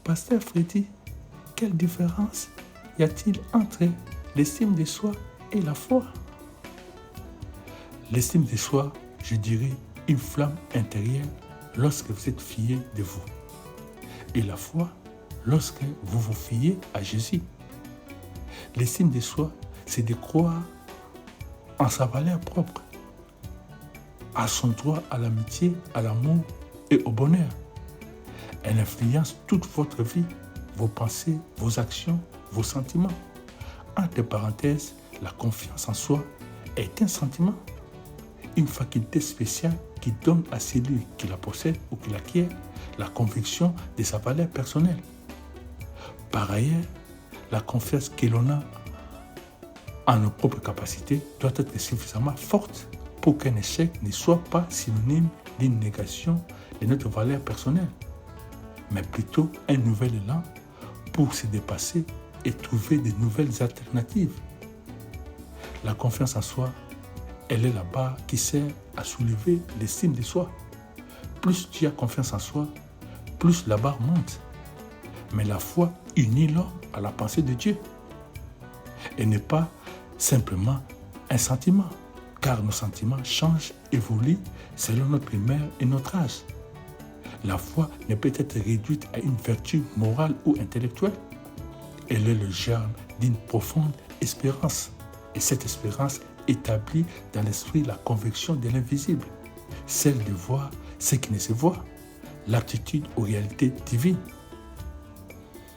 Pasteur Freddy, quelle différence y a-t-il entre l'estime de soi et la foi? L'estime de soi, je dirais, une flamme intérieure lorsque vous êtes fié de vous. Et la foi, lorsque vous vous fiez à Jésus. L'estime de soi, c'est de croire en sa valeur propre, à son droit à l'amitié, à l'amour et au bonheur. Elle influence toute votre vie, vos pensées, vos actions, vos sentiments. Entre parenthèses, la confiance en soi est un sentiment, une faculté spéciale qui donne à celui qui la possède ou qui l'acquiert la conviction de sa valeur personnelle. Par ailleurs, la confiance que l'on a en nos propres capacités doit être suffisamment forte pour qu'un échec ne soit pas synonyme d'une négation de notre valeur personnelle, mais plutôt un nouvel élan pour se dépasser et trouver de nouvelles alternatives. La confiance en soi, elle est la barre qui sert à soulever l'estime de soi. Plus tu as confiance en soi, plus la barre monte. Mais la foi unit l'homme à la pensée de Dieu. Et n'est pas simplement un sentiment, car nos sentiments changent, évoluent selon notre humeur et notre âge. La foi ne peut être réduite à une vertu morale ou intellectuelle. Elle est le germe d'une profonde espérance. Et cette espérance établit dans l'esprit la conviction de l'invisible, celle de voir ce qui ne se voit, l'attitude aux réalités divines.